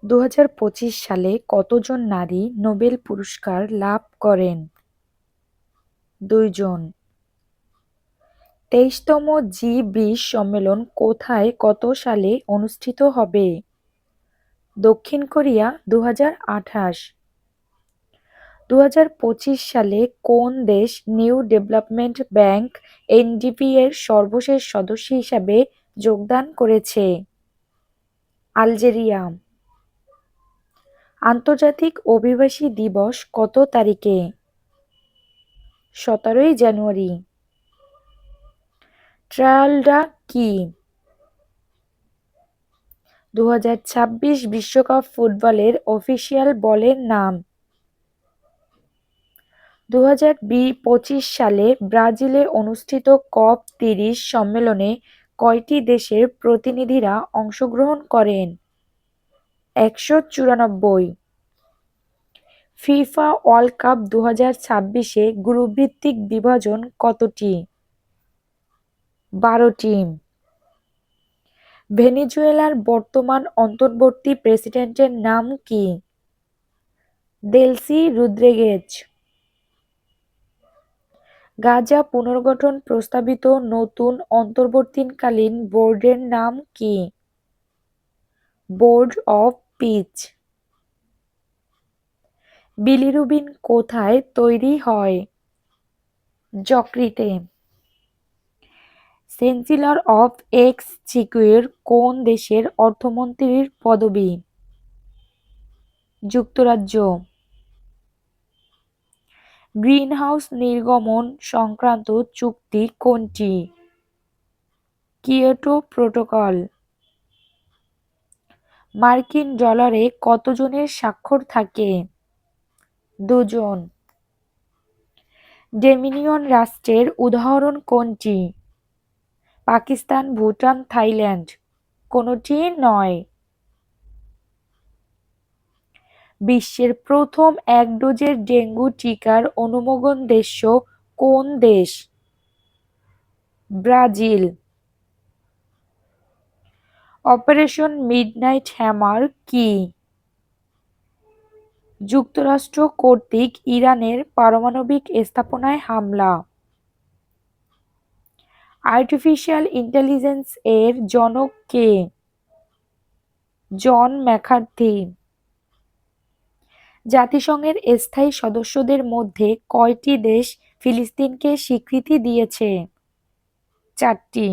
2025 সালে কতজন নারী নোবেল পুরস্কার লাভ করেন? 2 জন। 23তম জি-20 সম্মেলন কোথায় কত সালে অনুষ্ঠিত হবে? দক্ষিণ কোরিয়া 2028। 2025 সালে কোন দেশ নিউ ডেভেলপমেন্ট ব্যাংক এনডিবি এর সর্বশেষ সদস্য হিসাবে যোগদান করেছে? আলজেরিয়া। আন্তর্জাতিক অভিবাসী দিবস কত তারিখে? 17ই জানুয়ারি। ট্রায়ালটা কি? 2026 বিশ্বকাপ ফুটবলের অফিসিয়াল বলের নাম? 2025 সালে ব্রাজিলে অনুষ্ঠিত COP30 সম্মেলনে কয়টি দেশের প্রতিনিধিরা অংশগ্রহণ করেন? 194। ফিফা ওয়ার্ল্ড কাপ 2026-এ গ্রুপভিত্তিক বিভাজন কতটি? 12টি। ভেনেজুয়েলার বর্তমান অন্তর্বর্তী প্রেসিডেন্টের নাম কি? Delcy Rodriguez. গাজা পুনর্গঠন প্রস্তাবিত নতুন অন্তর্বর্তীকালীন বোর্ডের নাম কি? Board of piece. বিলিরুবিন কোথায় তৈরি হয়? যকৃতে। চ্যান্সেলর অব এক্সচেকুয়ার কোন দেশের অর্থমন্ত্রীর পদবি? যুক্তরাজ্য। গ্রিনহাউস নির্গমন সংক্রান্ত চুক্তি কোনটি? Kyoto protocol. মার্কিন ডলারে কত জনের স্বাক্ষর থাকে? 2 জন। ডোমিনিয়ন রাষ্ট্রের উদাহরণ কোনটি? পাকিস্তান, ভুটান, থাইল্যান্ড। কোনটি নয়। বিশ্বের প্রথম এক ডোজের ডেঙ্গু টিকার অনুমোদন দেশ কোন দেশ? ব্রাজিল। অপারেশন মিডনাইট হ্যামার কি? যুক্তরাষ্ট্র কর্তৃক ইরানের পারমাণবিক স্থাপনায় হামলা। আর্টিফিশিয়াল ইন্টেলিজেন্স এর জনক কে? John McCarthy. জাতিসংঘের স্থায়ী সদস্যদের মধ্যে কয়টি দেশ ফিলিস্তিনকে স্বীকৃতি দিয়েছে? 4টি।